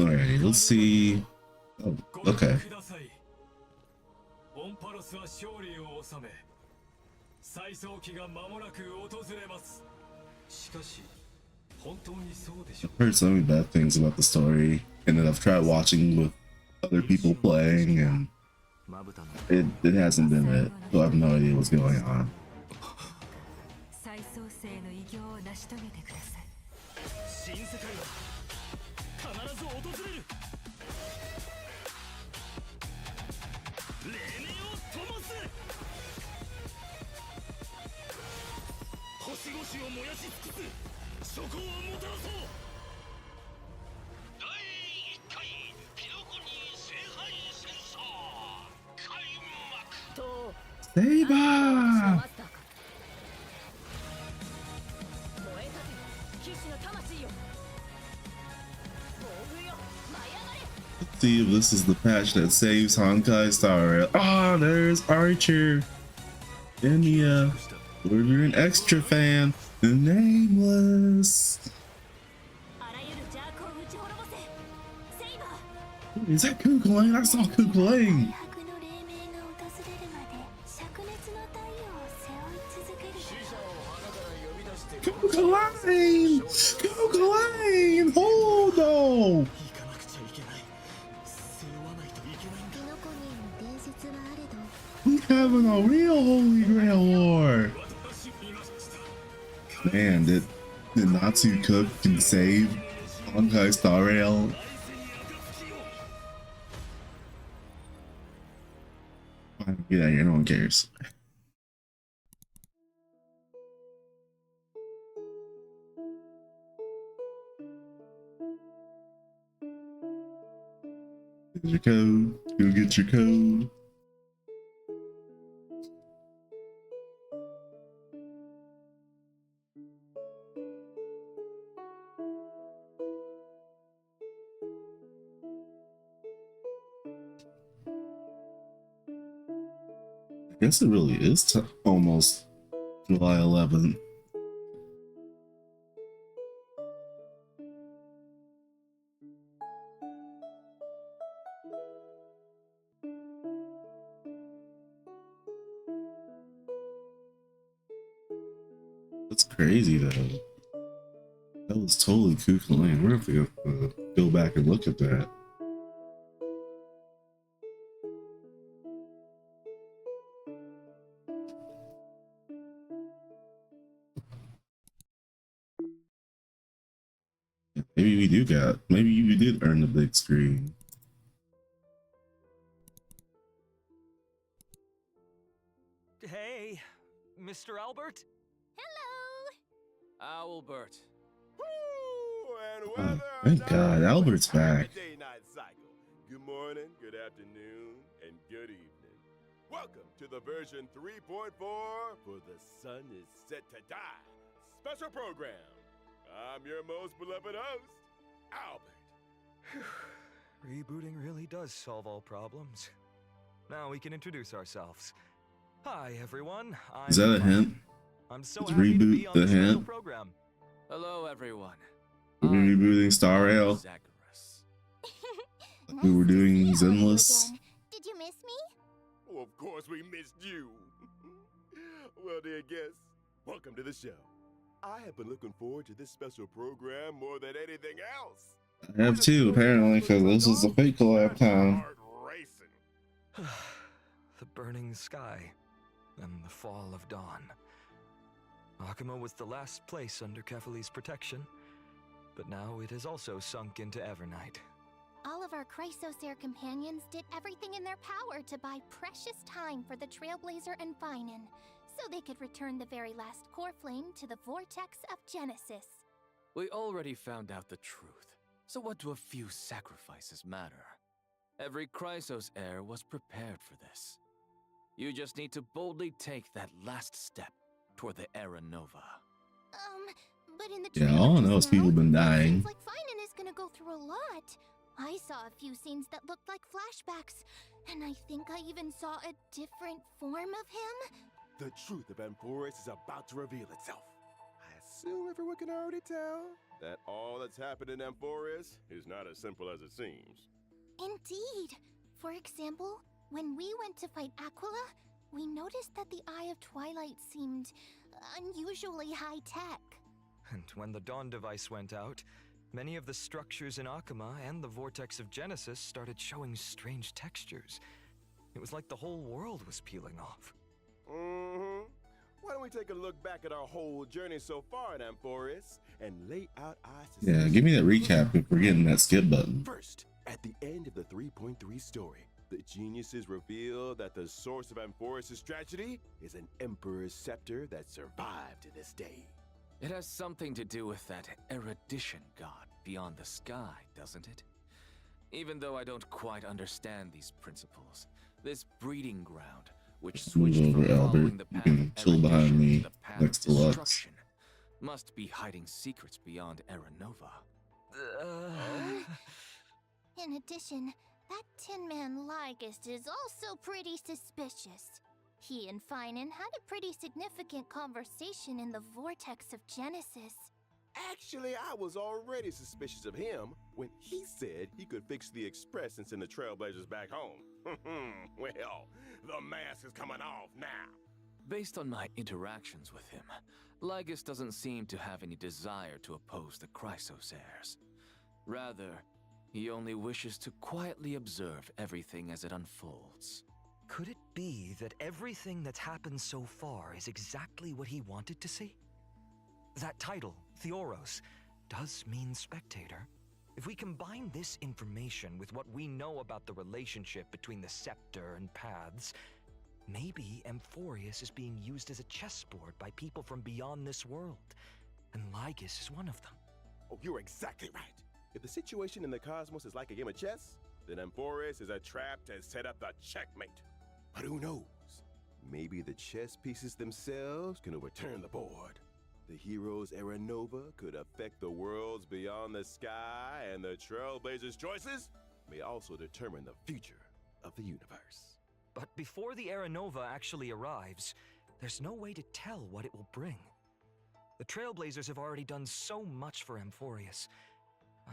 Alright, let's see. Oh, okay. I've heard so many bad things about the story, and then I've tried watching with other people playing, and it hasn't been it, so I have no idea what's going on. Saber! Let's see if this is the patch that saves Honkai Star. Ah, there's Archer. Enya. Or you're an extra fan. The Nameless. Is that Kukulane? I saw Kukulane. Kukulane! Kukulane! Hold on! We having a real Holy Grail war. Man, did Natsu Cook can save Honkai Star Rail? Get out of here, no one cares. Here's your code. Go get your code. I guess it really is almost July 11th. That's crazy though. That was totally Kukulane. We're gonna have to go back and look at that. Maybe we do maybe you did earn the big screen. Hey, Mr. Albert? Hello! Albert. Oh, thank God, Albert's back. Good morning, good afternoon, and good evening. Welcome to the version 3.4 for The Sun is Set to Die special program. I'm your most beloved host, Albert. Rebooting really does solve all problems. Now we can introduce ourselves. Hi, everyone. Is that a hint? I'm so Is happy to be reboot on the this special hint? program. Hello, everyone. We're rebooting Star Rail. Zacharias. We were doing Zenless. Did you miss me? Oh, of course we missed you. Well, dear guests, welcome to the show. I have been looking forward to this special program more than anything else. I have too, apparently, because this is a fake collab time. The burning sky and the fall of dawn. Akuma was the last place under Kefali's protection, but now it has also sunk into Evernight. All of our Chrysosaur companions did everything in their power to buy precious time for the Trailblazer and Finan, so they could return the very last core flame to the vortex of Genesis. We already found out the truth, so what do a few sacrifices matter? Every Chrysos heir was prepared for this. You just need to boldly take that last step toward the Era Nova. But in the Yeah, all I know is people been dying. Seems like Finan is gonna go through a lot. I saw a few scenes that looked like flashbacks, and I think I even saw a different form of him. The truth of Amphoris is about to reveal itself. I assume everyone can already tell that all that's happened in Amphoris is not as simple as it seems. Indeed. For example, when we went to fight Aquila, we noticed that the Eye of Twilight seemed unusually high-tech. And when the Dawn device went out, many of the structures in Akuma and the Vortex of Genesis started showing strange textures. It was like the whole world was peeling off. Mm-hmm. Why don't we take a look back at our whole journey so far in Amphoris and lay out our Yeah, give me that recap if we're getting that skip button. First, at the end of the 3.3 story, the geniuses reveal that the source of Amphoris' tragedy is an Emperor's scepter that survived to this day. It has something to do with that erudition god beyond the sky, doesn't it? Even though I don't quite understand these principles, this breeding ground, which Move switched over, from following Albert. the You path can of chill behind erudition me to the path next of to Lux. destruction, must be hiding secrets beyond Aranova. In addition, that Tin Man Lygist is also pretty suspicious. He and Finan had a pretty significant conversation in the Vortex of Genesis. Actually, I was already suspicious of him when he said he could fix the Express and send the Trailblazers back home. Well, the mask is coming off now. Based on my interactions with him, Lygus doesn't seem to have any desire to oppose the Chrysos heirs. Rather, he only wishes to quietly observe everything as it unfolds. Could it be that everything that's happened so far is exactly what he wanted to see? That title, Theoros, does mean spectator. If we combine this information with what we know about the relationship between the scepter and paths, maybe Amphorius is being used as a chessboard by people from beyond this world, and Lygus is one of them. Oh, you're exactly right. If the situation in the cosmos is like a game of chess, then Amphoris is a trap to set up the checkmate. But who knows? Maybe the chess pieces themselves can overturn the board. The hero's Aranova could affect the worlds beyond the sky, and the Trailblazers' choices may also determine the future of the universe. But before the Aranova actually arrives, there's no way to tell what it will bring. The Trailblazers have already done so much for Amphorius.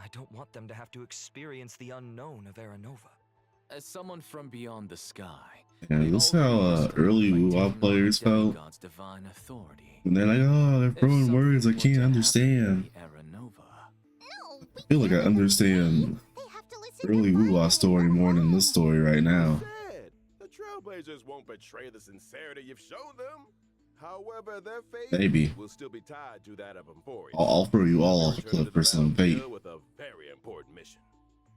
I don't want them to have to experience the unknown of Aranova. As someone from beyond the sky, Yeah, this is how early WoW players felt. God's divine authority. And they're like, oh, they're If throwing something words I were to can't happen to understand. the Aranova, No, I feel like I understand they have to listen early to WoW Finan story and go more than this home. story right now. Said, the Trailblazers won't betray the sincerity you've shown them. However, their fate Maybe. will still be tied to that of Amphorius. I'll throw you all off a Return to cliff the for some bait. battlefield with a very important mission.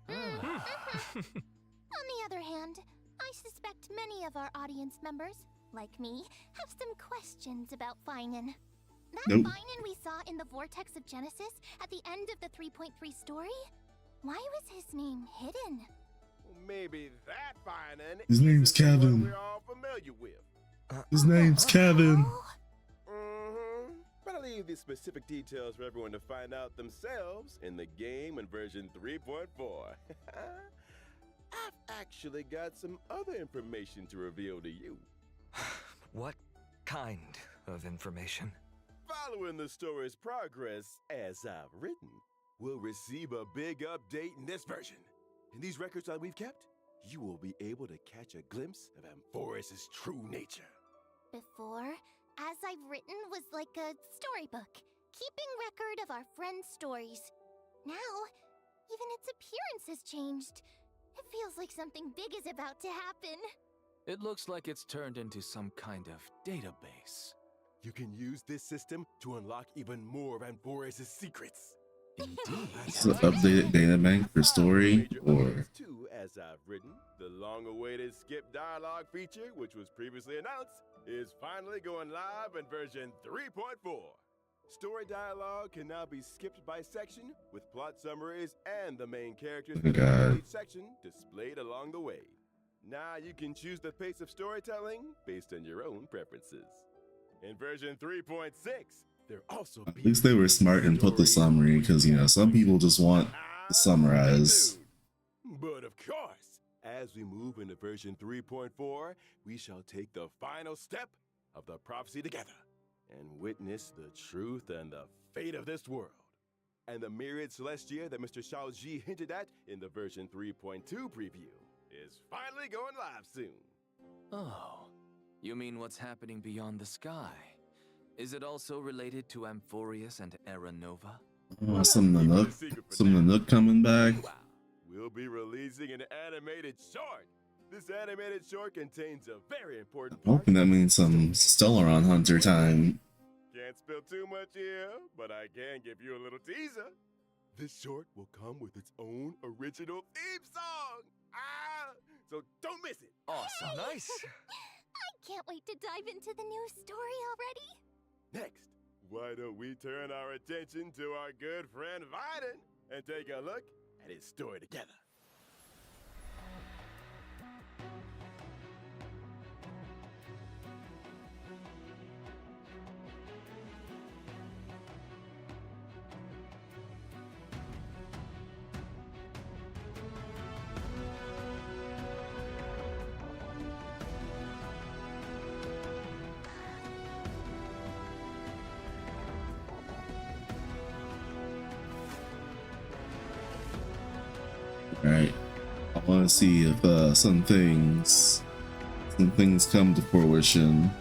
On the other hand, I suspect many of our audience members, like me, have some questions about Finan. That Nope. Finan we saw in the Vortex of Genesis at the end of the 3.3 story? Why was his name hidden? Well, maybe that Finan His name's isn't the one Kevin. we're all familiar with. His name's Kevin. Oh, Mm-hmm. But I'll leave the specific details for everyone to find out themselves in the game in version 3.4. I've actually got some other information to reveal to you. What kind of information? Following the story's progress, as I've written, we'll receive a big update in this version. In these records that we've kept, you will be able to catch a glimpse of Amphoris' true nature. before, as I've written, was like a storybook, keeping record of our friends' stories. Now, even its appearance has changed. It feels like something big is about to happen. it looks like it's turned into some kind of database. You can use this system to unlock even more of Amphoris' secrets. Indeed. It's an updated data bank for story, Major or updates too, as I've written, the long-awaited skip dialogue feature, which was previously announced, is finally going live in version 3.4. Story dialogue can now be skipped by section, with plot summaries and the main characters Oh my that are in God. each section displayed along the way. Now you can choose the pace of storytelling based on your own preferences. In version 3.6, there also at least they were smart and put the summary, because, you know, some people just want to summarize. But of course, as we move into version 3.4, we shall take the final step of the prophecy together. and witness the truth and the fate of this world. And the myriad celestia that Mr. Shaoji hinted at in the version 3.2 preview is finally going live soon. Oh, you mean what's happening beyond the sky? Is it also related to Amphorius and Era Nova? Oh, some Nanook coming back. Wow. We'll be releasing an animated short. This animated short contains a very important I'm hoping that means some Stellaron Hunter time. Can't spill too much here, but I can give you a little teaser. This short will come with its own original theme song. So don't miss it. Awesome. Nice. I can't wait to dive into the new story already. Next, why don't we turn our attention to our good friend Viden and take a look at his story together. Alright. I want to see if some things come to fruition.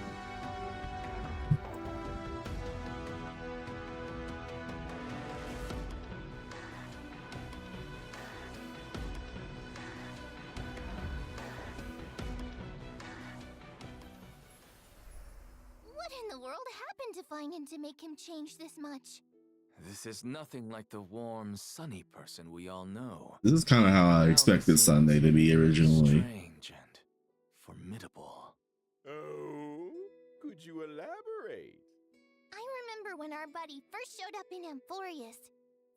What in the world happened to Finan to make him change this much? This is nothing like the warm, sunny person we all know. This is kind of how I expected Sunday to be originally. Strange and formidable. Oh, could you elaborate? I remember when our buddy first showed up in Amphorius.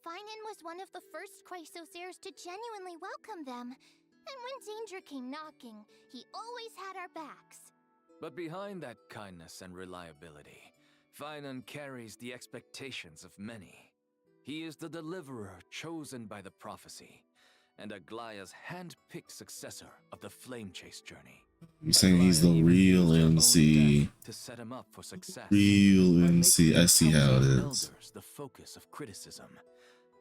Finan was one of the first Chrysos heirs to genuinely welcome them. And when danger came knocking, he always had our backs. But behind that kindness and reliability, Finan carries the expectations of many. He is the deliverer chosen by the prophecy, and Aglaya's hand-picked successor of the Flame Chase journey. You're saying he's the real MC. To set him up for success. Real MC. I see how it is. Elders the focus of criticism,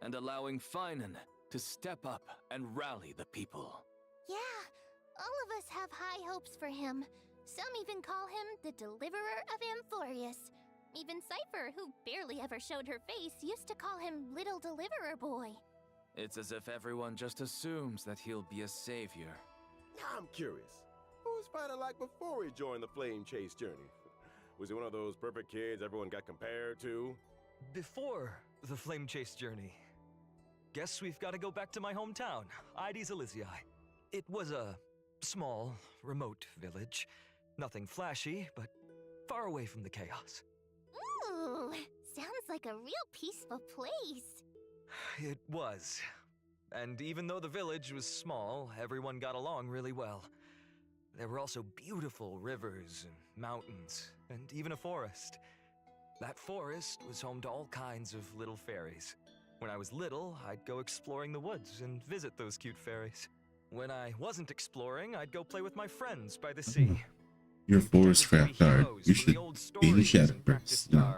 and allowing Finan to step up and rally the people. Yeah, all of us have high hopes for him. Some even call him the Deliverer of Amphorius. Even Cypher, who barely ever showed her face, used to call him Little Deliverer Boy. It's as if everyone just assumes that he'll be a savior. Now I'm curious. What was Finan like before he joined the Flame Chase journey? Was he one of those perfect kids everyone got compared to? Before the Flame Chase journey, guess we've got to go back to my hometown, Ides Elysiae. It was a small, remote village. Nothing flashy, but far away from the chaos. Ooh, sounds like a real peaceful place. It was. And even though the village was small, everyone got along really well. There were also beautiful rivers and mountains, and even a forest. That forest was home to all kinds of little fairies. When I was little, I'd go exploring the woods and visit those cute fairies. When I wasn't exploring, I'd go play with my friends by the sea. You're a forest craft art. You should be the shadow first. No.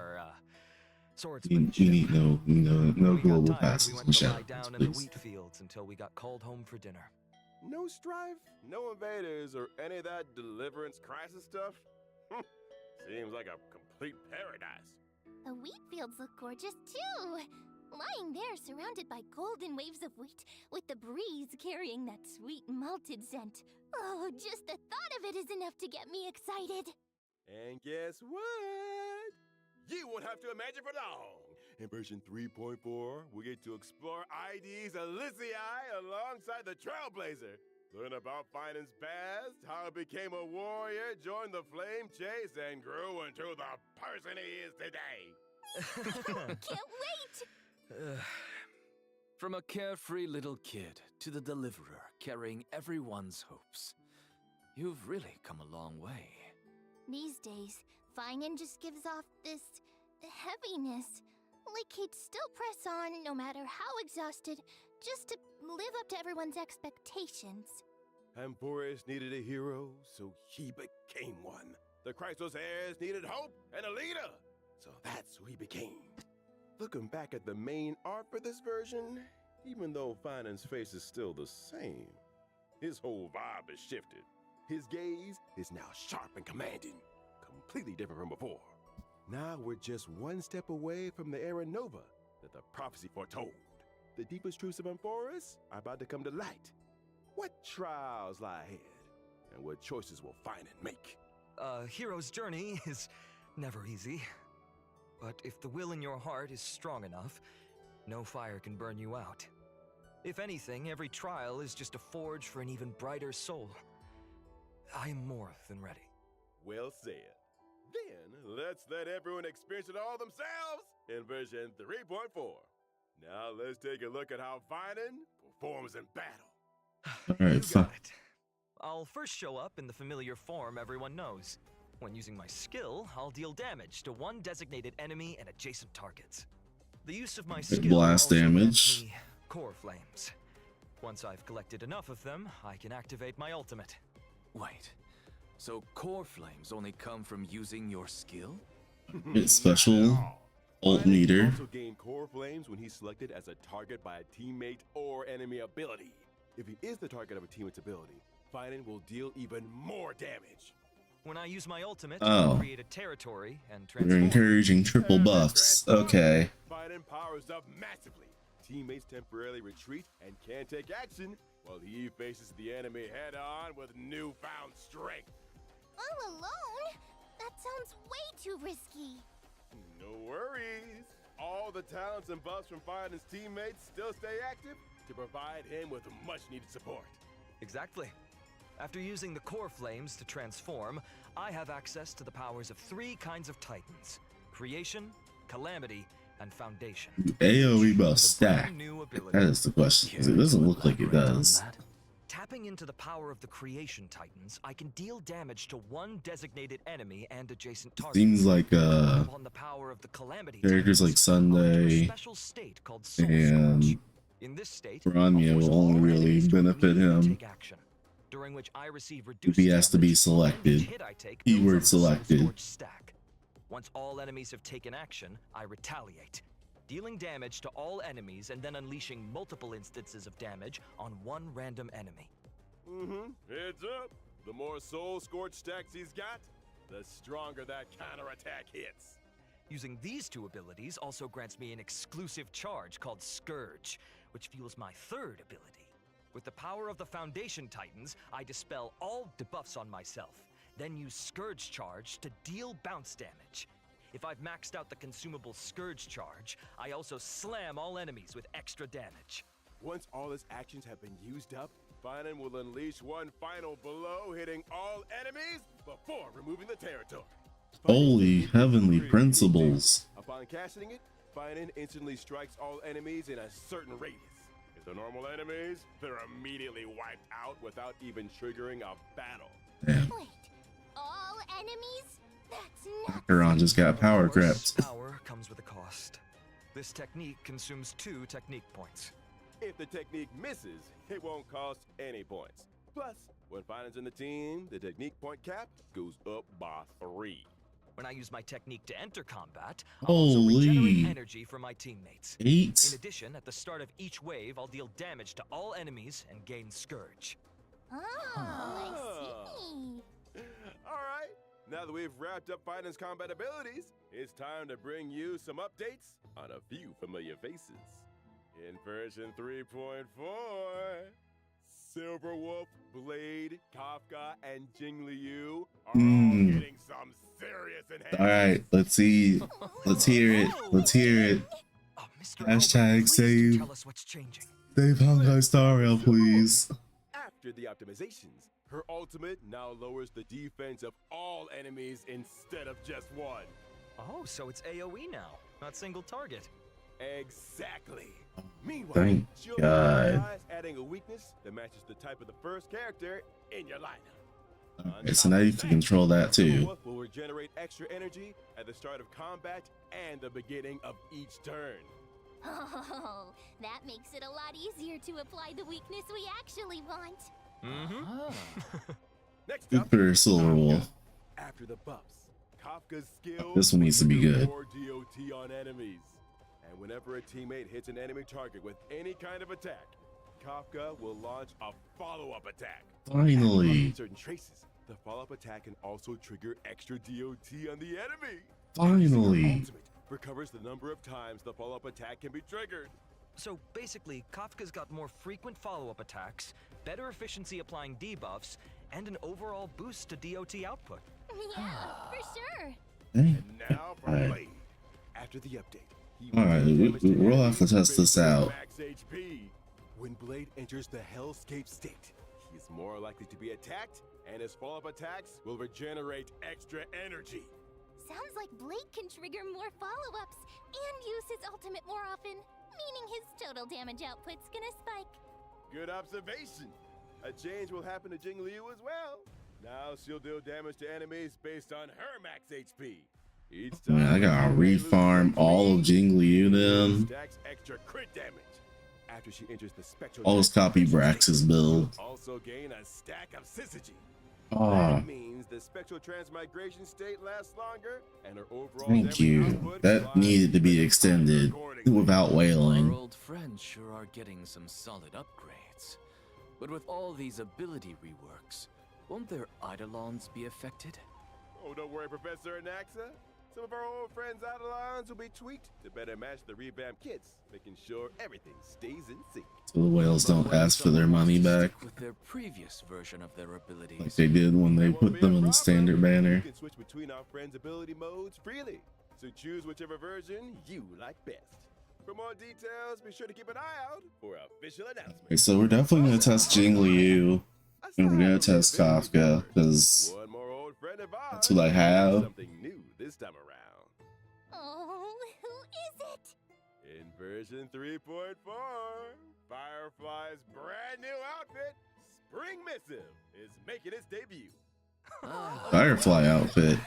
You need no global passes and shadows, Down in the please. wheat fields until we got called home for dinner. No strife, no invaders, or any of that deliverance crisis stuff? Seems like a complete paradise. The wheat fields look gorgeous too. Lying there surrounded by golden waves of wheat, with the breeze carrying that sweet malted scent. Oh, just the thought of it is enough to get me excited. And guess what? You won't have to imagine for long. In version 3.4, we get to explore Ides Elysiae alongside the Trailblazer. Learn about Finan's past, how he became a warrior, joined the Flame Chase, and grew into the person he is today. Can't wait! From a carefree little kid to the deliverer carrying everyone's hopes, you've really come a long way. These days, Finan just gives off this heaviness. Like he'd still press on no matter how exhausted, just to live up to everyone's expectations. Amphorius needed a hero, so he became one. The Chrysos heirs needed hope and a leader, So that's who he became. Looking back at the main art for this version, even though Finan's face is still the same, his whole vibe has shifted. His gaze is now sharp and commanding, completely different from before. Now we're just one step away from the era Nova that the prophecy foretold. The deepest truths of Amphoras are about to come to light. What trials lie ahead, and what choices will Finan make? A hero's journey is never easy. But if the will in your heart is strong enough, no fire can burn you out. If anything, every trial is just a forge for an even brighter soul. I am more than ready. Well said. Then, let's let everyone experience it all themselves in version 3.4. Now let's take a look at how Finan performs in battle. All right, You so got it. I'll first show up in the familiar form everyone knows. When using my skill, I'll deal damage to one designated enemy and adjacent targets. The use of my skill blast also grants damage. me core flames. Once I've collected enough of them, I can activate my ultimate. Wait, so core flames only come from using your skill? It's special ult Finan meter. also gain core flames when he's selected as a target by a teammate or enemy ability. If he is the target of a teammate's ability, Finan will deal even more damage. When I use my ultimate, Oh. I create a territory and They're transform. encouraging triple buffs. Okay. Finan powers up massively. Teammates temporarily retreat and can't take action while he faces the enemy head-on with newfound strength. All alone? That sounds way too risky. No worries. All the talents and buffs from Finan's teammates still stay active to provide him with much-needed support. Exactly. After using the core flames to transform, I have access to the powers of 3 kinds of titans: Creation, Calamity, and Foundation. AoE buff With a stack. brand new ability. That is the question. 'Cause it doesn't look like it Elaborate on does. that? Tapping into the power of the Creation Titans, I can deal damage to one designated enemy and adjacent targets. Seems like Upon the power of the Calamity characters like Titans, I'll enter a Sunday special state called Soul and Scorch. In this state, Rania I'll force will only all really enemies to benefit immediately him take action, during which I receive reduced if he has to be damage, and selected. each hit I take Keyword builds up the Soul selected. Scorch stack. Once all enemies have taken action, I retaliate, dealing damage to all enemies and then unleashing multiple instances of damage on one random enemy. Heads up. The more Soul Scorch stacks he's got, the stronger that counterattack hits. Using these 2 abilities also grants me an exclusive charge called Scourge, which fuels my 3rd ability. With the power of the Foundation Titans, I dispel all debuffs on myself, then use Scourge Charge to deal bounce damage. If I've maxed out the consumable Scourge Charge, I also slam all enemies with extra damage. Once all his actions have been used up, Finan will unleash one final blow, hitting all enemies before removing the territory. Holy heavenly principles. Upon casting it, Finan instantly strikes all enemies in a certain radius. If they're normal enemies, they're immediately wiped out without even triggering a battle. Damn. Wait, all enemies? That's nuts. Acheron just got power Of course, crept. power comes with a cost. This technique consumes 2 technique points. If the technique misses, it won't cost any points. Plus, when Finan's in the team, the technique point cap goes up by 3. When I use my technique to enter combat, I'll also Holy. regenerate energy from my teammates. In 8? addition, at the start of each wave, I'll deal damage to all enemies and gain Scourge. Oh, I see. Alright, now that we've wrapped up Finan's combat abilities, it's time to bring you some updates on a few familiar faces. In version 3.4, Silverwolf, Blade, Kafka, and Jing Liu are all getting some serious enhancements. Alright, let's see. Let's hear it. Let's hear it. Oh, Mr. Hashtag Albert, please save. tell us what's changing. Save Honkai Star Rail, please. After the optimizations, her ultimate now lowers the defense of all enemies instead of just one. Oh, so it's AoE now, not single target. Exactly. Meanwhile, Thank she'll God. prioritize adding a weakness that matches the type of the first character in your lineup. Okay, so now you can control that too. Silverwolf will regenerate extra energy at the start of combat and the beginning of each turn. Oh, that makes it a lot easier to apply the weakness we actually want. Mm-hmm. Ah. Next Good up, for Silverwolf. After the buffs, Kafka's skills This one needs to be good. more DOT on enemies. And whenever a teammate hits an enemy target with any kind of attack, Kafka will launch a follow-up attack. Finally. On certain traces, the follow-up attack can also trigger extra DOT on the enemy. Finally. Ultimate recovers the number of times the follow-up attack can be triggered. So basically, Kafka's got more frequent follow-up attacks, better efficiency applying debuffs, and an overall boost to DOT output. Yeah, for sure. Hey. And now for Alright. Blade. After the update, he Alright, will do damage to we'll have to enemies test this based on out. Max HP. When Blade enters the Hellscape state, he is more likely to be attacked, and his follow-up attacks will regenerate extra energy. Sounds like Blade can trigger more follow-ups and use his ultimate more often, meaning his total damage output's gonna spike. Good observation. A change will happen to Jing Liu as well. Now she'll deal damage to enemies based on her max HP. Each time Man, I gotta Blade loses refarm all of HP, Jing Liu then. stacks extra crit damage. After she enters the spectral I'll just copy Brax's build. also gain a stack of syzygy. Oh, That means the spectral transmigration state lasts longer, and her overall thank damage you. output That climbs needed to be extended accordingly. without Our wailing. old friends sure are getting some solid upgrades. But with all these ability reworks, won't their Eidolons be affected? Oh, don't worry, Professor Anaxa. Some of our old friends' Eidolons will be tweaked to better match the revamped kits, making sure everything stays in sync. So the whales don't ask for their money back With their previous version of their abilities. like they did when they That won't put be them a in the problem. standard banner. You can switch between our friends' ability modes freely, so choose whichever version you like best. For more details, be sure to keep an eye out for official announcements. Okay, so we're definitely gonna test Jing Liu and we're gonna test Kafka because One more old friend of ours that's what I have. Something new this time around. Oh, who is it? In version 3.4, Firefly's brand new outfit, Spring Missive, is making its debut. Ah, Firefly outfit.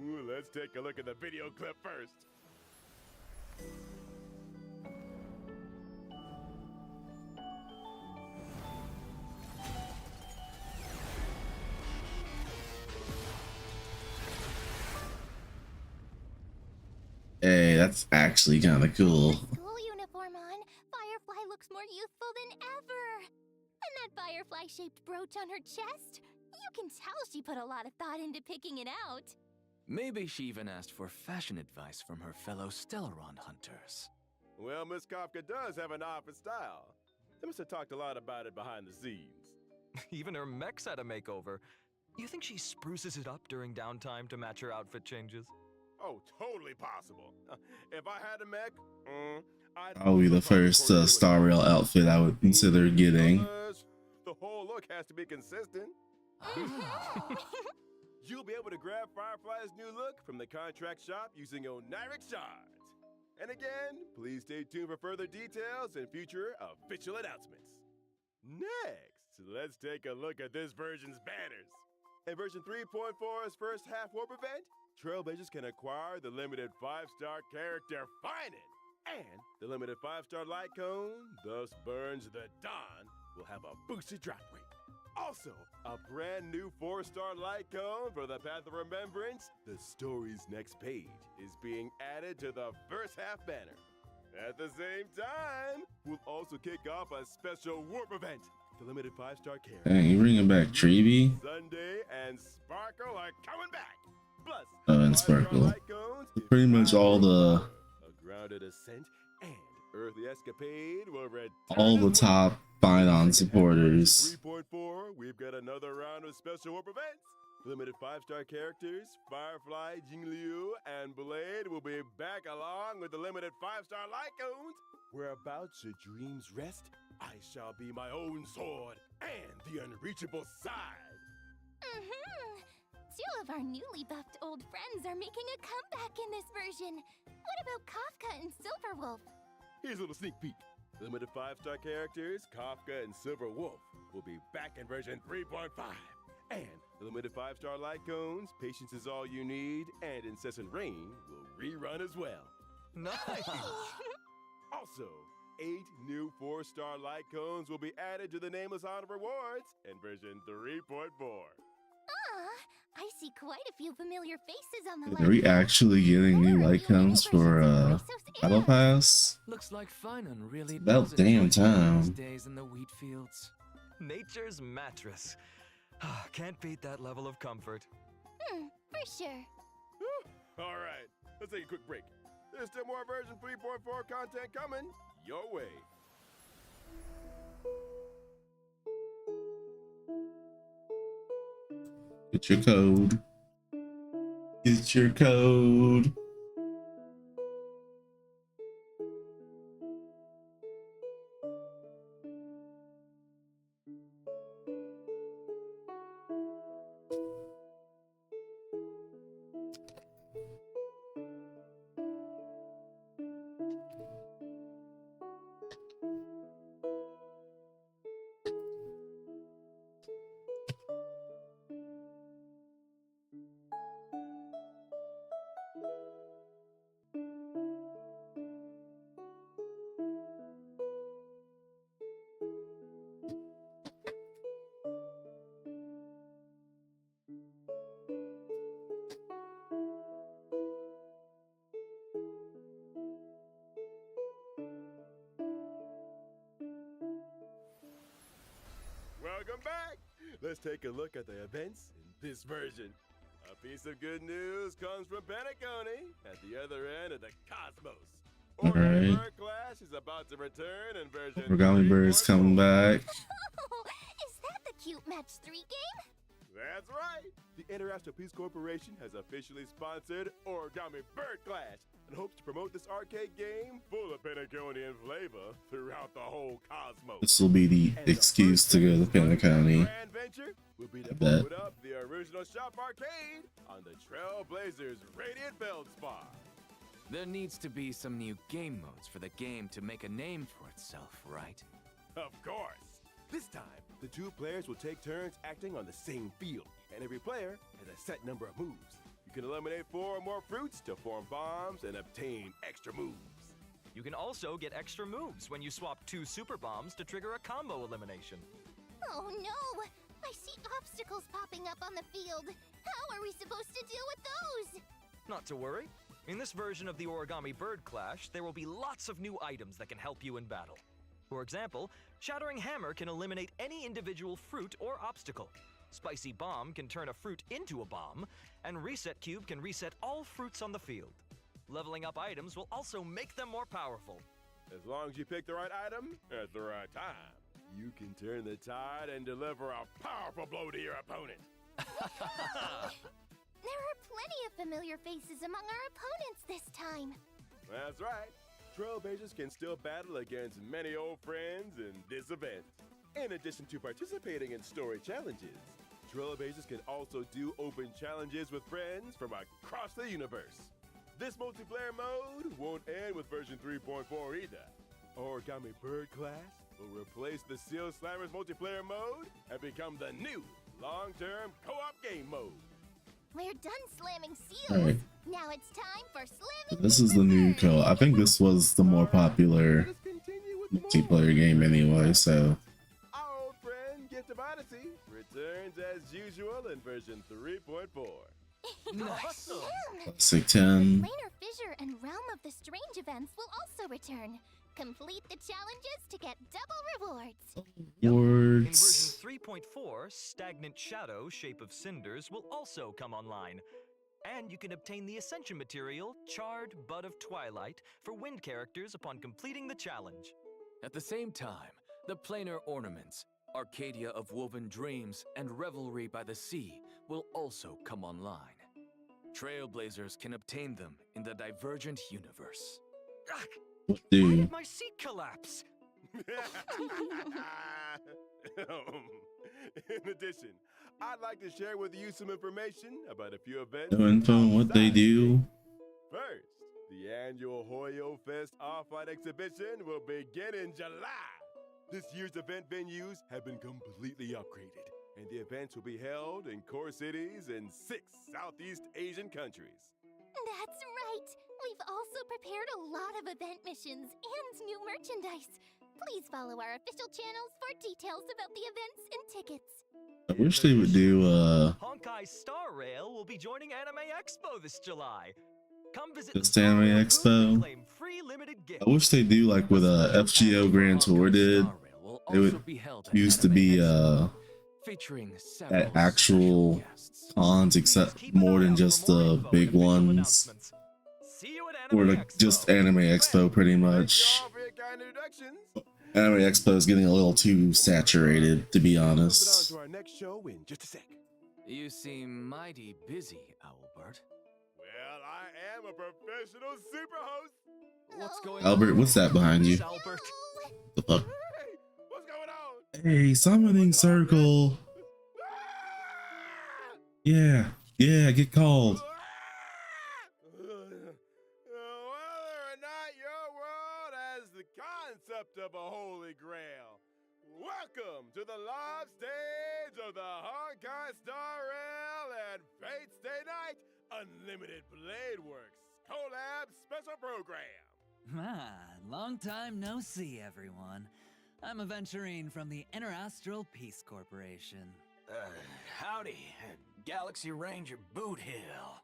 Ooh, let's take a look at the video clip first. Hey, that's actually kind of cool. School uniform on, Firefly looks more youthful than ever. And that firefly-shaped brooch on her chest? You can tell she put a lot of thought into picking it out. maybe she even asked for fashion advice from her fellow Stellaron hunters. Well, Miss Kafka does have an eye for style. They must have talked a lot about it behind the scenes. Even her mech's had a makeover. You think she spruces it up during downtime to match her outfit changes? Oh, totally possible. If I had a mech, I'd That'll be the also probably first coordinate with Star Rail outfit I would consider getting. Fellas, the whole look has to be consistent. You'll be able to grab Firefly's new look from the contract shop using Oniric shards. And again, please stay tuned for further details and future official announcements. Next, let's take a look at this version's banners. In version 3.4's first half warp event, Trailblazers can acquire the limited 5-star character Finan. And the limited 5-star light cone, thus Burns the Dawn, will have a boosted drop rate. Also, a brand new 4-star light cone for the Path of Remembrance, the story's next page, is being added to the first half banner. At the same time, we'll also kick off a special warp event. The limited 5-star character. Dang, you bringing back Treevee? Sunday and Sparkle are coming back. Plus, And 5-star Sparkle. light cones if Pretty much all the a grounded ascent and earthly escapade will return all the as well. top Finon supporters. 3.4, we've got another round of special warp events. Limited 5-star characters, Firefly, Jingliu, and Blade will be back along with the limited 5-star light cones. Whereabouts your dreams rest, I shall be my own sword and the unreachable side. Two of our newly buffed old friends are making a comeback in this version. What about Kafka and Silverwolf? Here's a little sneak peek. Limited 5-star characters, Kafka and Silver Wolf, will be back in version 3.5. And the limited 5-star light cones, Patience is All You Need, and Incessant Rain will rerun as well. Nice! Also, 8 new 4-star light cones will be added to the Nameless Honor Rewards in version 3.4. I see quite a few familiar faces on the Are we lineup. actually getting new icons for Battle Pass? Looks like Finan really About does damn enjoy spending his time. days in the wheat fields. Nature's mattress. Can't beat that level of comfort. For sure. All right, let's take a quick break. There's still more version 3.4 content coming your way. Get your code. Get your code. Welcome back! Let's take a look at the events in this version. A piece of good news comes from Penacony at the other end of the cosmos. All right. Bird Clash is about to return in version Origami Bird's coming 3.4. back. Oh, is that the cute match 3 game? That's right! The International Peace Corporation has officially sponsored Origami Bird Clash and hopes to promote this arcade game full of Penaconian flavor throughout the whole cosmos. This will be the And the excuse first to go to thing Penacony. Grand venture will be to I bet. boot up the original shop arcade on the Trailblazers Radiant Feldspar. There needs to be some new game modes for the game to make a name for itself, right? Of course! This time, the two players will take turns acting on the same field, and every player has a set number of moves. You can eliminate 4 or more fruits to form bombs and obtain extra moves. You can also get extra moves when you swap 2 super bombs to trigger a combo elimination. Oh no! I see obstacles popping up on the field. How are we supposed to deal with those? Not to worry. In this version of the Origami Bird Clash, there will be lots of new items that can help you in battle. For example, Shattering Hammer can eliminate any individual fruit or obstacle. Spicy Bomb can turn a fruit into a bomb, and Reset Cube can reset all fruits on the field. Leveling up items will also make them more powerful. As long as you pick the right item at the right time, you can turn the tide and deliver a powerful blow to your opponent. There are plenty of familiar faces among our opponents this time. That's right. Trailblazers can still battle against many old friends in this event. In addition to participating in story challenges, Trailblazers can also do open challenges with friends from across the universe. This multiplayer mode won't end with version 3.4 either. Origami Bird Clash will replace the Seal Slammers multiplayer mode and become the new long-term co-op game mode. We're done slamming seals. Alright. Now it's time for slamming. This is the new co. I think this was the more popular Let's continue with more. multiplayer game anyway, so Our old friend Gift of Odyssey returns as usual in version 3.4. Nice. Classic 10. Planar Fissure and Realm of the Strange events will also return. Complete the challenges to get double rewards. In Words. version 3.4, Stagnant Shadow, Shape of Cinders, will also come online. And you can obtain the Ascension material, Charred Bud of Twilight, for wind characters upon completing the challenge. At the same time, the planar ornaments, Arcadia of Woven Dreams, and Revelry by the Sea will also come online. Trailblazers can obtain them in the Divergent universe. Ah, What why do? did my seat collapse? In addition, I'd like to share with you some information about a few events. No info on what they outside do. First, the annual Hoyo Fest Off-White exhibition will begin in July. This year's event venues have been completely upgraded, and the events will be held in core cities in 6 Southeast Asian countries. That's right. We've also prepared a lot of event missions and new merchandise. Please follow our official channels for details about the events and tickets. I wish they would do Honkai Star Rail will be joining Anime Expo this July. Come visit just the Star Anime Rail booth and Expo. claim free limited gifts. I wish they do like with FGO Grand Tour did. It would used to be featuring at actual cons, except more than just the big ones, or like just Anime Expo pretty much. Anime Expo is getting a little too saturated, to be honest. To our next show in just a sec. You seem mighty busy, Owlbert. Well, I am a professional super host. What's going Albert, on? what's that behind you? Albert. The fuck? Hey, what's going on? Hey, summoning circle. Yeah, get called. Whether or not your world has the concept of a holy grail, welcome to the live stage of the Honkai Star Rail and Fate's Day Night Unlimited Blade Works collab special program. Long time no see, everyone. I'm aventurine from the Interastral Peace Corporation. Howdy, Galaxy Ranger Boot Hill,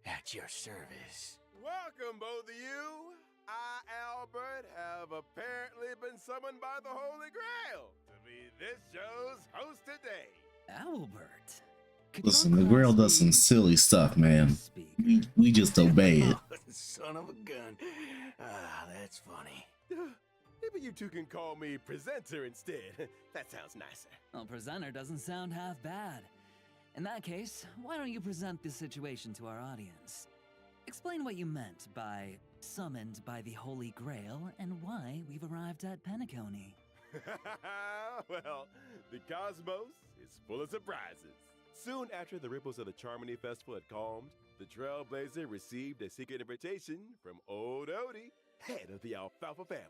at your service. Welcome, both of you. I, Albert, have apparently been summoned by the Holy Grail to be this show's host today. Owlbert. could Listen, your the Grail class does some be silly stuff, man. speak? We just obey it. Son of a gun. That's funny. Maybe you two can call me presenter instead. That sounds nicer. Well, presenter doesn't sound half bad. In that case, why don't you present the situation to our audience? Explain what you meant by summoned by the Holy Grail and why we've arrived at Penacony. Well, the cosmos is full of surprises. Soon after the ripples of the Charmony Festival had calmed, the Trailblazer received a secret invitation from old Odie, head of the Alfalfa family.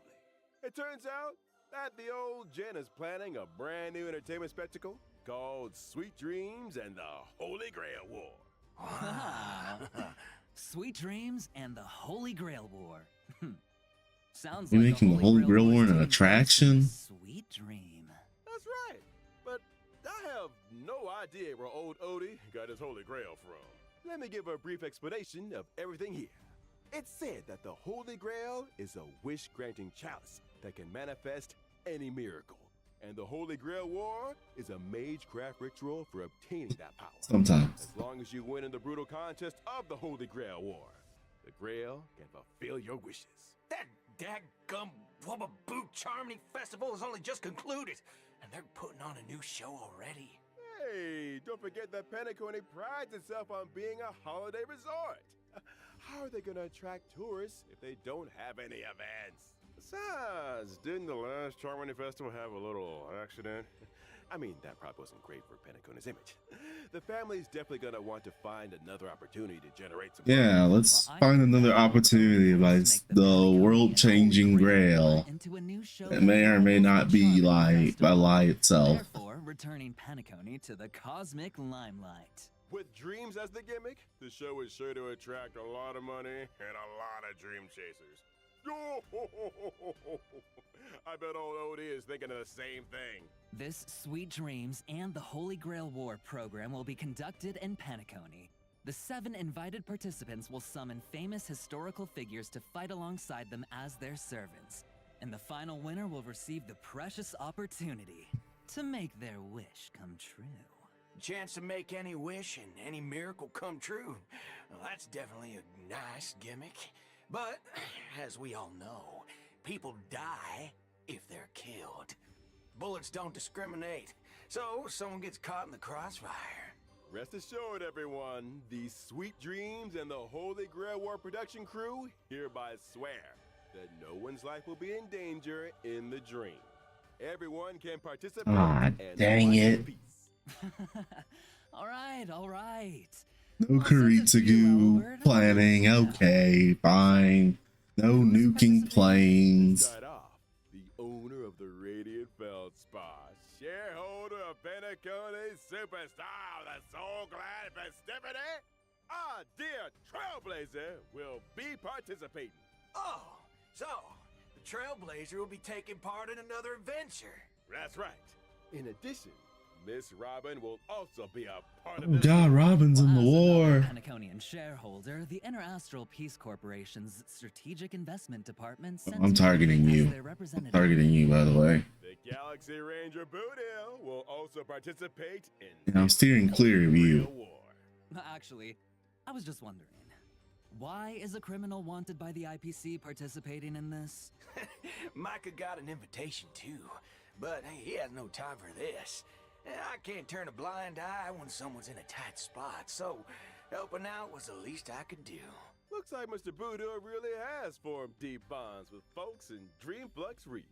It turns out that the old Jen is planning a brand new entertainment spectacle called Sweet Dreams and the Holy Grail War. Wow. Sweet Dreams and the Holy Grail War. Sounds You're like making the Holy Grail War was an taking attraction? place in Sweet Dream. That's right, but I have no idea where old Odie got his Holy Grail from. Let me give a brief explanation of everything here. It's said that the Holy Grail is a wish-granting chalice that can manifest any miracle. And the Holy Grail War is a magecraft ritual for obtaining that power. Sometimes. As long as you win in the brutal contest of the Holy Grail War, the Grail can fulfill your wishes. That daggum Wubba Boot Charmony Festival has only just concluded, and they're putting on a new show already. Hey, don't forget that Penacony prides itself on being a holiday resort. How are they going to attract tourists if they don't have any events? Besides, didn't the last Charmony Festival have a little accident? I mean, that probably wasn't great for Penacony's image. The family's definitely going to want to find another opportunity to generate some Yeah, let's find another opportunity like the world-changing Grail. It may or may not be like by lie itself. Therefore, returning Penacony to the cosmic limelight. With dreams as the gimmick, the show is sure to attract a lot of money and a lot of dream chasers. I bet old Odie is thinking of the same thing. This Sweet Dreams and the Holy Grail War program will be conducted in Penacony. The 7 invited participants will summon famous historical figures to fight alongside them as their servants. And the final winner will receive the precious opportunity to make their wish come true. Chance to make any wish and any miracle come true. Well, that's definitely a nice gimmick. But, as we all know, people die if they're killed. Bullets don't discriminate, so someone gets caught in the crossfire. Rest assured, everyone, the Sweet Dreams and the Holy Grail War production crew hereby swear that no one's life will be in danger in the dream. Everyone can participate. Ah, and dang watch it. in peace. All right. No Kuritsugu planning. Okay, fine. No nuking planes. Start off, the owner of the Radiant Feldspar, shareholder of Penacony Superstar, the Soul Glad Festivity, our dear Trailblazer will be participating. Oh, so the Trailblazer will be taking part in another adventure. That's right. In addition, Miss Robin will also be a part Oh of this. God, Robin's in the As war. another Penaconian shareholder, the Interastral Peace Corporation's Strategic Investment Department sent I'm targeting me as you. their representative. Targeting you, by the way. The Galaxy Ranger Boodle will also participate in And I'm steering clear of you. real war. Actually, I was just wondering, why is a criminal wanted by the IPC participating in this? Micah got an invitation too, but he has no time for this. I can't turn a blind eye when someone's in a tight spot, so helping out was the least I could do. Looks like Mr. Boodle really has formed deep bonds with folks in Dreamflux Reef.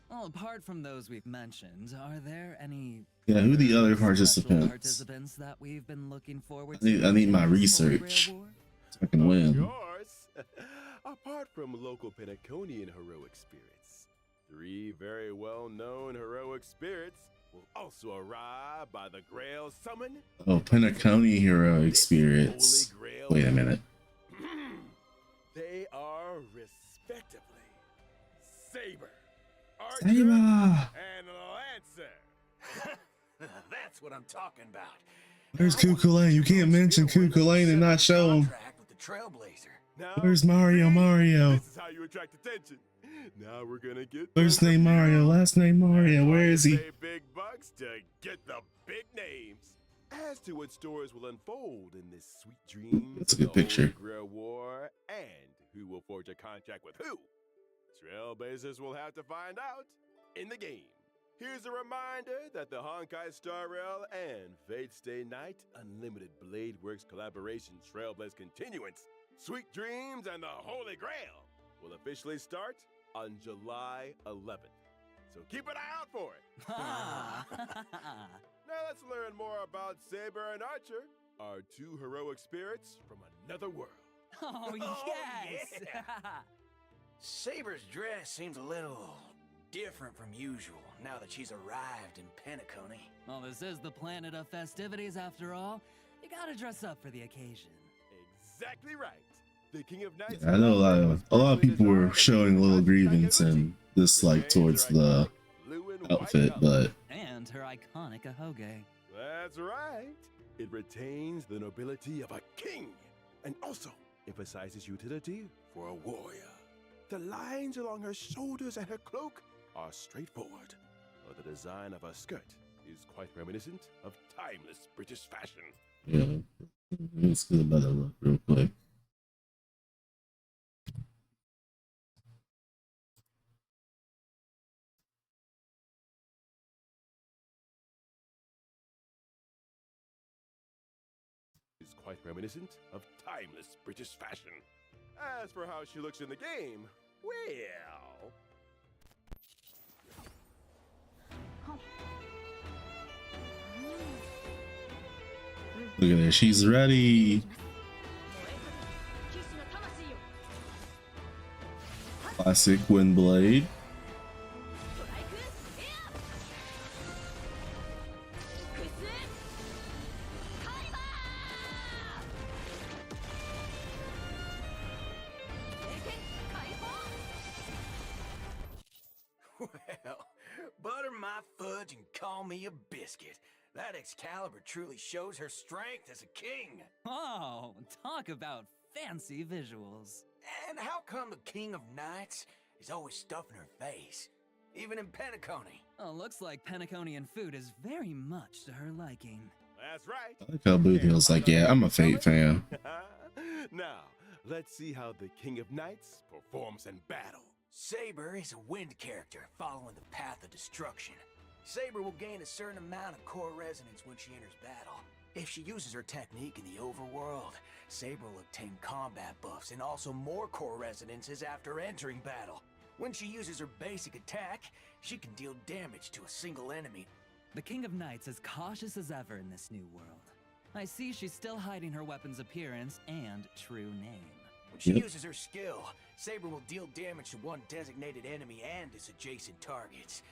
Well, apart from those we've mentioned, are there any Yeah, who the other special participants? participants that we've been looking forward I need- to? I need my in this Holy research. Grail War? So I can win. Of course. Apart from local Penaconian heroic spirits, 3 very well-known heroic spirits will also arrive by the Grail Summon. Oh, Penacony heroic This spirits. Holy Grail. Wait a minute. They are respectively Saber, Archer, Saber! and Lancer. That's what I'm talking about. Where's Kukulane? You can't mention Kukulane and not show him. Contract with the Trailblazer. Now, Where's Mario? Mario. This is how you attract attention. Now we're gonna get First those name Mario, reviews. last name Mario. That's why Where you is he? pay big bucks to get the big names. As to what stories will unfold in this sweet dream, That's a of good the picture. Holy Grail War, and who will forge a contract with who, Trailblazers will have to find out in the game. Here's a reminder that the Honkai Star Rail and Fate Stay Night Unlimited Blade Works collaboration Trailblaze Continuance, Sweet Dreams, and the Holy Grail will officially start on July 11th. So keep an eye out for it. Now let's learn more about Saber and Archer, our 2 heroic spirits from another world. Oh, Oh, yes! yeah. Saber's dress seems a little different from usual now that she's arrived in Penacony. Well, this is the planet of festivities after all. You gotta dress up for the occasion. Exactly right. The King of Knights. I know a lot of people were showing a little grievance and dislike towards the outfit, but And her iconic ahoge. That's right. It retains the nobility of a king and also emphasizes utility for a warrior. The lines along her shoulders and her cloak are straightforward, but the design of her skirt is quite reminiscent of timeless British fashion. yeah, let's get a better look real quick. Is quite reminiscent of timeless British fashion. As for how she looks in the game, well, Look at her, she's ready. Classic Windblade. Well, butter my fudge and call me a biscuit. That Excalibur truly shows her strength as a king. Oh, talk about fancy visuals. And how come the King of Knights is always stuffing her face? Even in Penacony. Oh, looks like Penaconian food is very much to her liking. that's right. I like how Boothill's like, yeah, I'm a Fate fan. Now, let's see how the King of Knights performs in battle. Saber is a wind character following the path of destruction. Saber will gain a certain amount of core resonance when she enters battle. If she uses her technique in the overworld, Saber will obtain combat buffs and also more core resonances after entering battle. When she uses her basic attack, she can deal damage to a single enemy. The King of Knights is cautious as ever in this new world. I see she's still hiding her weapon's appearance and true name. When she Yep. uses her skill, Saber will deal damage to one designated enemy and its adjacent targets.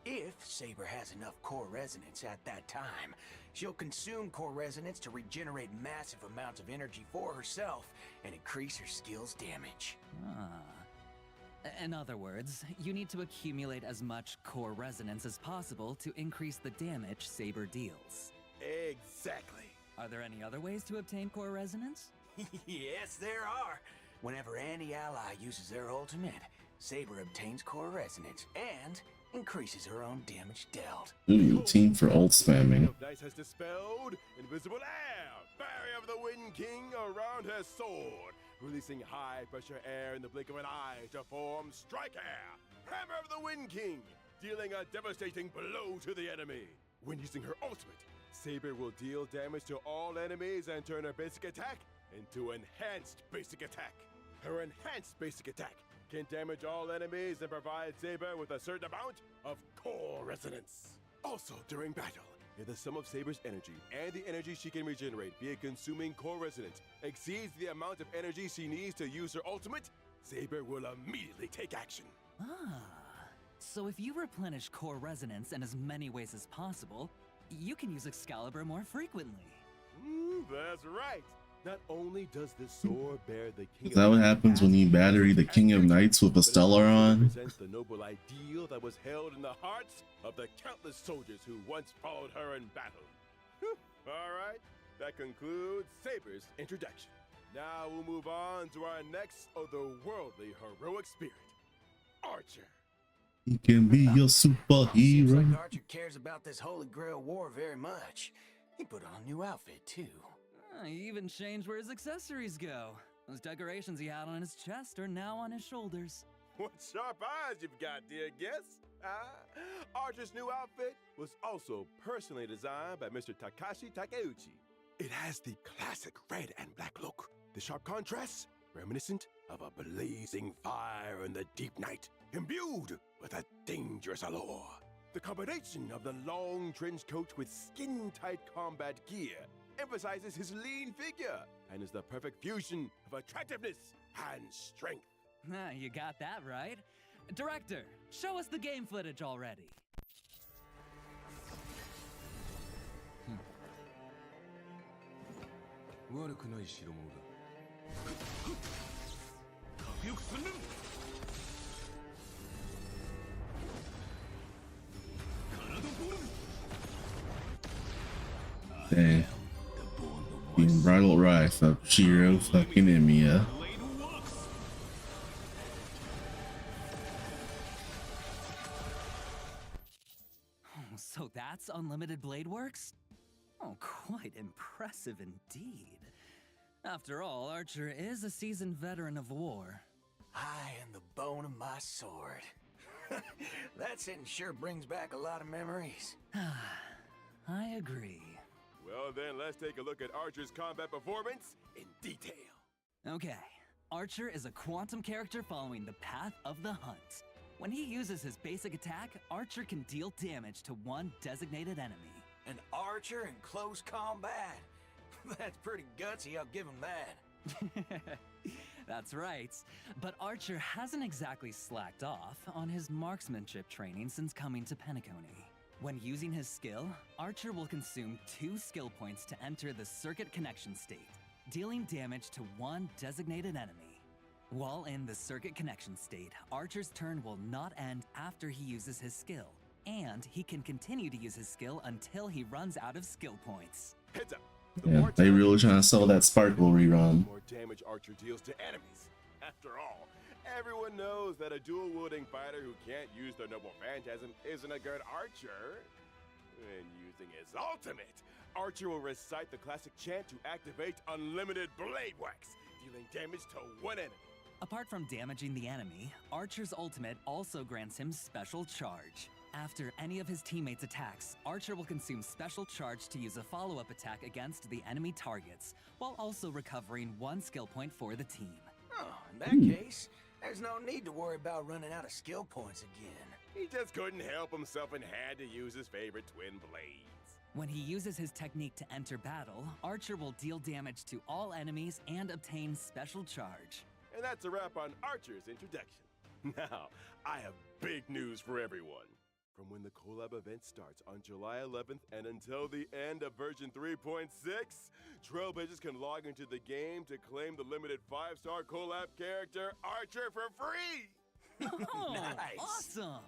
If Saber has enough core resonance at that time, she'll consume core resonance to regenerate massive amounts of energy for herself and increase her skill's damage. Ah. In other words, you need to accumulate as much core resonance as possible to increase the damage Saber deals. Exactly. Are there any other ways to obtain core resonance? Yes, there are. Whenever any ally uses their ultimate, Saber obtains core resonance and increases her own damage dealt. Ooh, team for ult spamming. Nice has dispelled invisible air, barrier of the Wind King around her sword, releasing high pressure air in the blink of an eye to form Strike Air, hammer of the Wind King, dealing a devastating blow to the enemy. When using her ultimate, Saber will deal damage to all enemies and turn her basic attack into enhanced basic attack. Her enhanced basic attack can damage all enemies and provide Saber with a certain amount of core resonance. Also, during battle, if the sum of Saber's energy and the energy she can regenerate via consuming core resonance exceeds the amount of energy she needs to use her ultimate, Saber will immediately take action. So if you replenish core resonance in as many ways as possible, you can use Excalibur more frequently. That's right. Not only does this sword bear the King Is that what happens when you battery the King of Knights with a Stellar on? Represents the noble ideal that was held in the hearts of the countless soldiers who once followed her in battle. All right, that concludes Saber's introduction. Now we'll move on to our next otherworldly heroic spirit, Archer. He can be your Seems superhero. like Archer cares about this Holy Grail War very much. He put on a new outfit, too. He even changed where his accessories go. Those decorations he had on his chest are now on his shoulders. What sharp eyes you've got, dear guest. Archer's new outfit was also personally designed by Mr. Takashi Takeuchi. It has the classic red and black look. The sharp contrasts, reminiscent of a blazing fire in the deep night, imbued with a dangerous allure. The combination of the long trench coat with skin-tight combat gear emphasizes his lean figure and is the perfect fusion of attractiveness and strength. You got that right. Director, show us the game footage already. Dang. The unbridled wrath of Shiro fucking Emiya. So that's Unlimited Blade Works? Oh, quite impressive indeed. After all, Archer is a seasoned veteran of war. I am the bone of my sword. That sentence sure brings back a lot of memories. I agree. Well then, let's take a look at Archer's combat performance in detail. Okay, Archer is a quantum character following the path of the hunt. When he uses his basic attack, Archer can deal damage to one designated enemy. An archer in close combat. That's pretty gutsy, I'll give him that. That's right. But Archer hasn't exactly slacked off on his marksmanship training since coming to Penacony. When using his skill, Archer will consume 2 skill points to enter the circuit connection state, dealing damage to one designated enemy. While in the circuit connection state, Archer's turn will not end after he uses his skill, and he can continue to use his skill until he runs out of skill points. Heads up. Yeah, they really trying to sell that Sparkle rerun. The more damage Archer deals to enemies. After all, everyone knows that a dual-wielding fighter who can't use their noble phantasm isn't a good archer. When using his ultimate, Archer will recite the classic chant to activate Unlimited Blade Wax, dealing damage to one enemy. Apart from damaging the enemy, Archer's ultimate also grants him Special Charge. After any of his teammates' attacks, Archer will consume Special Charge to use a follow-up attack against the enemy targets, while also recovering 1 skill point for the team. Oh, in that case, there's no need to worry about running out of skill points again. He just couldn't help himself and had to use his favorite twin blades. When he uses his technique to enter battle, Archer will deal damage to all enemies and obtain Special Charge. And that's a wrap on Archer's introduction. Now, I have big news for everyone. From when the collab event starts on July 11th and until the end of version 3.6, Trailblazers can log into the game to claim the limited 5-star collab character Archer for free! Oh, Nice. awesome!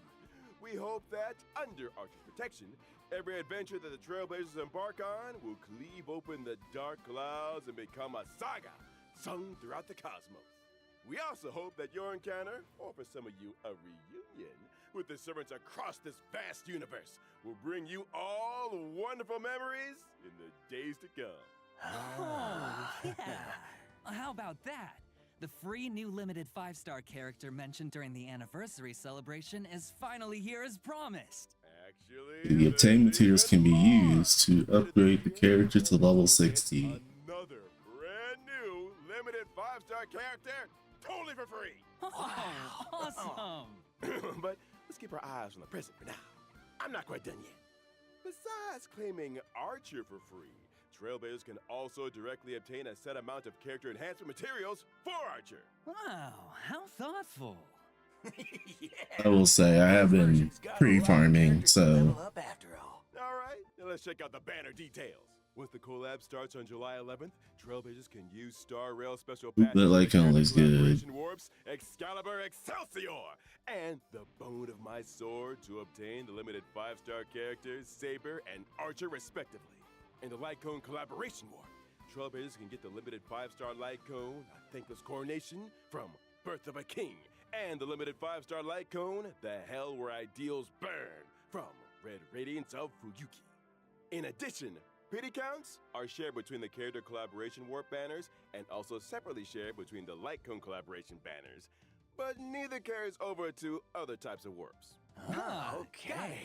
We hope that, under Archer's protection, every adventure that the Trailblazers embark on will cleave open the dark clouds and become a saga sung throughout the cosmos. We also hope that your encounter, or for some of you, a reunion, with the servants across this vast universe will bring you all wonderful memories in the days to come. Oh, yeah. How about that? The free new limited 5-star character mentioned during the anniversary celebration is finally here as promised. Actually, The obtained there's materials can be even more. used to upgrade the character to level 60. Another brand new limited 5-star character, totally for free. Oh, awesome! But let's keep our eyes on the present for now. I'm not quite done yet. Besides claiming Archer for free, Trailblazers can also directly obtain a set amount of character enhancement materials for Archer. Wow, how thoughtful. Yeah. I will say I have been Version's got a lot of pre-farming, characters to so level up after all. All right, now let's check out the banner details. Once the collab starts on July 11th, Trailblazers can use Star Rail special Ooh, passes that light for cone character looks good. collaboration warps, Excalibur Excelsior, and the Bone of My Sword to obtain the limited 5-star characters Saber and Archer respectively. In the Light Cone collaboration warp, Trailblazers can get the limited 5-star Light Cone, A Thankless Coronation from Birth of a King, and the limited 5-star Light Cone, The Hell Where Ideals Burn from Red Radiance of Fuyuki. In addition, pity counts are shared between the character collaboration warp banners and also separately shared between the Light Cone collaboration banners, but neither carries over to other types of warps. Ah, Okay.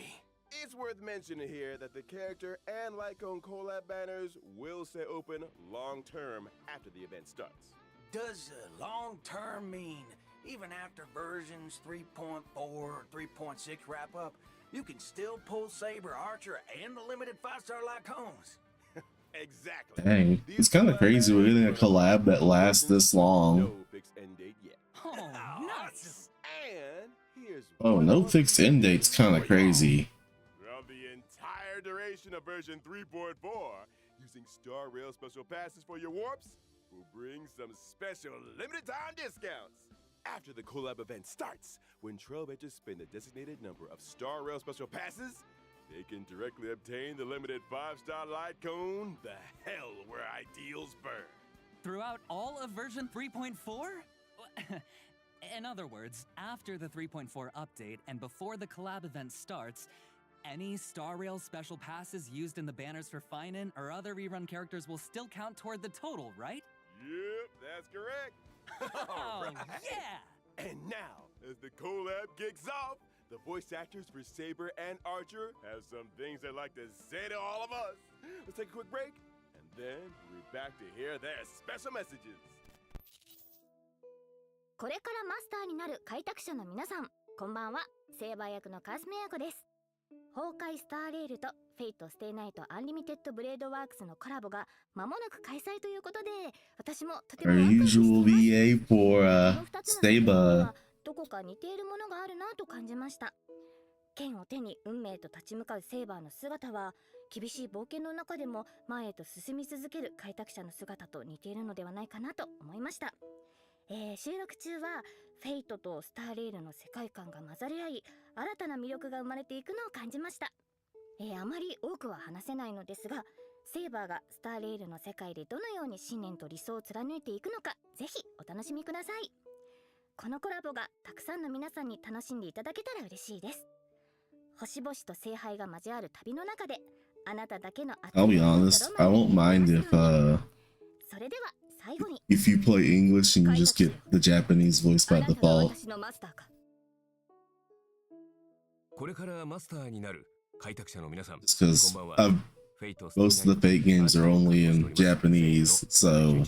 It's worth mentioning here that the character and Light Cone collab banners will stay open long term after the event starts. Does long term mean even after versions 3.4 or 3.6 wrap up, you can still pull Saber, Archer, and the limited 5-star Light Cones? Exactly. dang, These it's kind of collab crazy we're banners getting a run collab that lasts this long. No fixed end date yet. Oh, Awesome. nice! And here's Oh, one no more fixed piece end date's kind of for y'all. crazy. Throughout the entire duration of version 3.4, using Star Rail special passes for your warps will bring some special limited time discounts. After the collab event starts, when Trailblazers spend a designated number of Star Rail special passes, they can directly obtain the limited 5-star Light Cone, The Hell Where Ideals Burn. Throughout all of version 3.4? In other words, after the 3.4 update and before the collab event starts, any Star Rail special passes used in the banners for Finan or other rerun characters will still count toward the total, right? Yep, that's correct. Oh, Alright. yeah! And now, as the collab kicks off, the voice actors for Saber and Archer have some things they'd like to say to all of us. Let's take a quick break, and then we'll be back to hear their special messages. これからマスターになる開拓者の皆さん、こんばんは。セーバー役のカズメヤコです。崩壊スターレールとフェイトステイナイトアンリミテッドブレードワークスのコラボが間もなく開催ということで、私もとても Our ワクワクしてい usual ます。 VA for この2つの作品 Staba. はどこか似ているものがあるなと感じました。剣を手に運命と立ち向かうセーバーの姿は、厳しい冒険の中でも前へと進み続ける開拓者の姿と似ているのではないかなと思いました。収録中はフェイトとスターレールの世界観が混ざり合い、新たな魅力が生まれていくのを感じました。あまり多くは話せないのですが、セーバーがスターレールの世界でどのように信念と理想を貫いていくのか、ぜひお楽しみください。このコラボがたくさんの皆さんに楽しんでいただけたら嬉しいです。星々と聖杯が交わる旅の中で、あなただけの I'll be honest, I won't mind if それでは最後に if you play English and you just get the Japanese voice by あなたが default. 私のマスターか。これからマスターになる開拓者の皆さん、 It's because こんばんは。 I've most of the Fate games are only in Japanese, so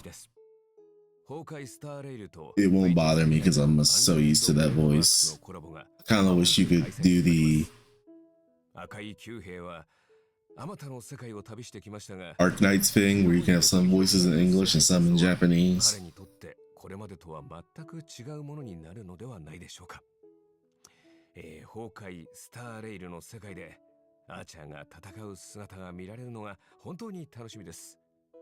it won't bother me because I'm so used to that voice. I kind of wish you could do the 赤い旧兵はあまたの世界を旅してきましたが、 Arknights thing where you can have some voices in English and some in Japanese. 彼にとってこれまでとは全く違うものになるのではないでしょうか。崩壊スターレイルの世界でアーチャーが戦う姿が見られるのが本当に楽しみです。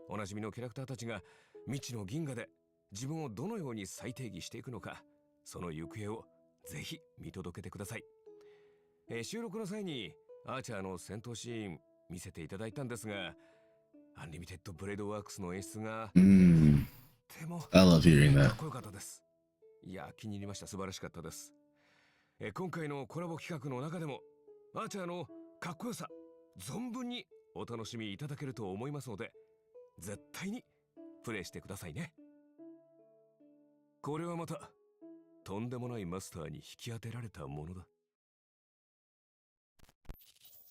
おなじみのキャラクターたちが未知の銀河で自分をどのように再定義していくのか、その行方をぜひ見届けてください。収録の際にアーチャーの戦闘シーン見せていただいたんですが、アンリミテッドブレードワークスの演出がとても I love hearing か that. っこよかったです。いや、気に入りました。素晴らしかったです。今回のコラボ企画の中でもアーチャーのかっこよさ存分にお楽しみいただけると思いますので、絶対にプレイしてくださいね。これはまたとんでもないマスターに引き当てられたものだ。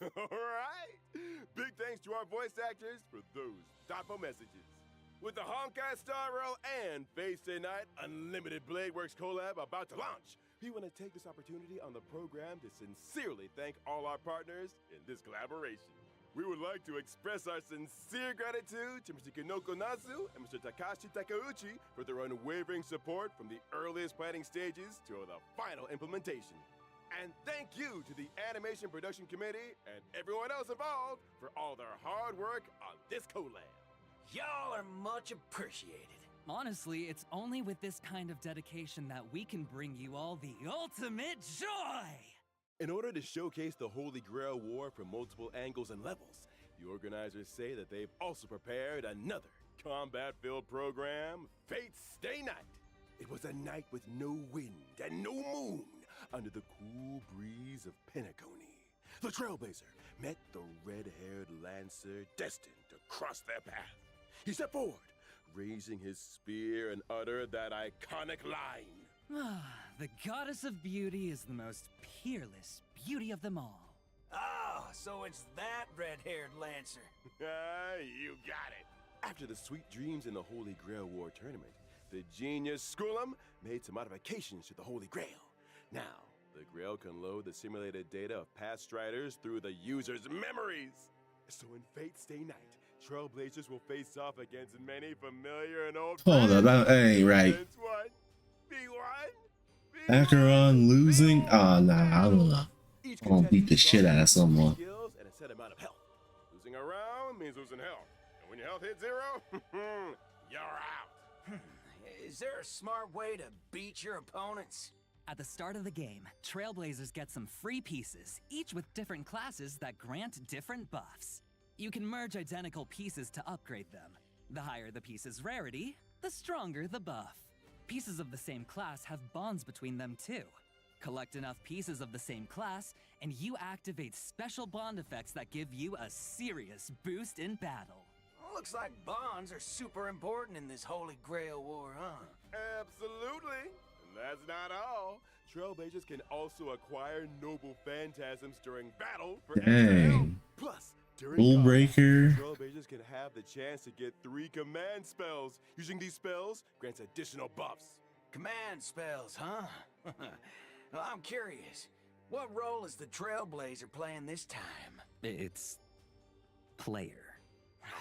Alright! Big thanks to our voice actors for those thoughtful messages. With the Honkai Star Rail and Fate Stay Night Unlimited Blade Works collab about to launch, we want to take this opportunity on the program to sincerely thank all our partners in this collaboration. We would like to express our sincere gratitude to Mr. Kinoko Nasu and Mr. Takashi Takeuchi for their unwavering support from the earliest planning stages to the final implementation. And thank you to the Animation Production Committee and everyone else involved for all their hard work on this collab. Y'all are much appreciated. Honestly, it's only with this kind of dedication that we can bring you all the ultimate joy! In order to showcase the Holy Grail War from multiple angles and levels, the organizers say that they've also prepared another combat-filled program, Fate Stay Night. It was a night with no wind and no moon under the cool breeze of Penacony. The Trailblazer met the red-haired Lancer destined to cross their path. He stepped forward, raising his spear and uttered that iconic line. The goddess of beauty is the most peerless beauty of them all. Oh, so it's that red-haired Lancer. You got it. After the sweet dreams in the Holy Grail War tournament, the genius Skullum made some modifications to the Holy Grail. Now, the Grail can load the simulated data of past striders through the user's memories. So in Fate Stay Night, Trailblazers will face off against many familiar and old Hold friends. up, that ain't right. Since what? B1? Acheron losing? Oh, nah, I don't know. Each I'm gonna beat the shit out of someone. skills and a set amount of health. Losing a round means losing health. And when your health hits 0, you're out. Is there a smart way to beat your opponents? At the start of the game, Trailblazers get some free pieces, each with different classes that grant different buffs. You can merge identical pieces to upgrade them. The higher the piece's rarity, the stronger the buff. Pieces of the same class have bonds between them too. Collect enough pieces of the same class, and you activate special bond effects that give you a serious boost in battle. Looks like bonds are super important in this Holy Grail War, huh? Absolutely. And that's not all. Trailblazers can also acquire noble phantasms during battle for extra health. Dang. Plus, during Rule combat, breaker. Trailblazers can have the chance to get 3 command spells. Using these spells grants additional buffs. Command spells, huh? Well, I'm curious. What role is the Trailblazer playing this time? It's player.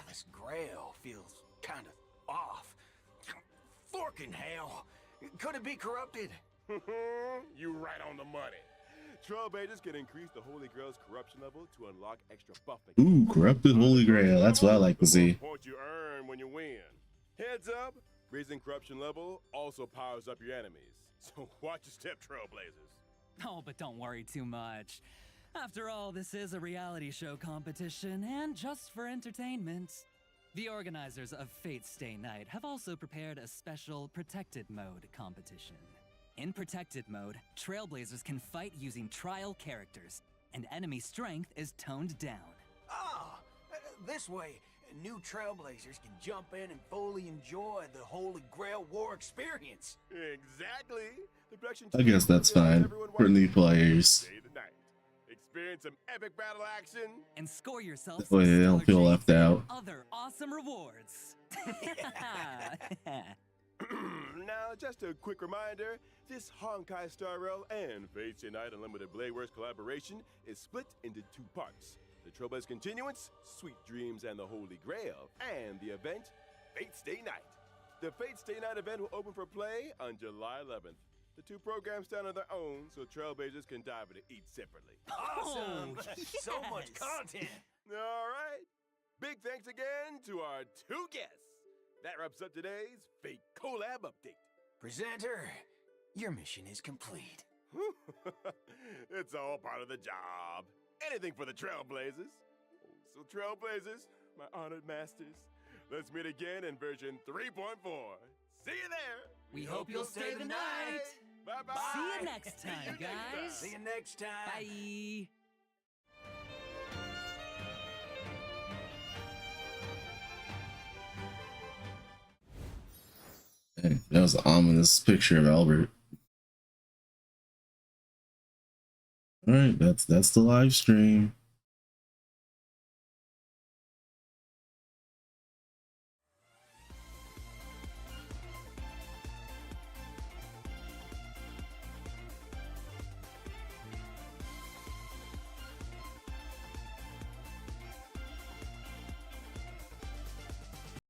This Grail feels kind of off. Forking hell. Could it be corrupted? You right on the money. Trailblazers can increase the Holy Grail's corruption level to unlock extra buff Ooh, corrupted Holy Grail. That's what I like to see. Points you earn when you win. Heads up, raising corruption level also powers up your enemies. So watch your step, Trailblazers. Oh, but don't worry too much. After all, this is a reality show competition, and just for entertainment. The organizers of Fate Stay Night have also prepared a special Protected Mode competition. In Protected Mode, Trailblazers can fight using trial characters, and enemy strength is toned down. Ah, this way, new Trailblazers can jump in and fully enjoy the Holy Grail War experience. Exactly. The production I guess that's fine for new players. Stay the night. Experience some epic battle action. And score yourself That way they don't feel stellar left shades out. and other awesome rewards. Now, just a quick reminder, this Honkai Star Rail and Fate Stay Night Unlimited Blade Works collaboration is split into 2 parts. The Trailblazer Continuance, Sweet Dreams and the Holy Grail, and the event, Fate Stay Night. The Fate Stay Night event will open for play on July 11th. The 2 programs stand on their own, so Trailblazers can dive into each separately. Awesome! Oh, So much yes. content! All right. Big thanks again to our 2 guests. That wraps up today's Fate Collab Update. Presenter, your mission is complete. It's all part of the job. Anything for the Trailblazers. So Trailblazers, my honored masters, let's meet again in version 3.4. See you there. We hope you'll stay the night. Bye-bye. See you next See time, you next guys. See you next time. Bye. Hey, that was an ominous picture of Albert. All right, that's the live stream.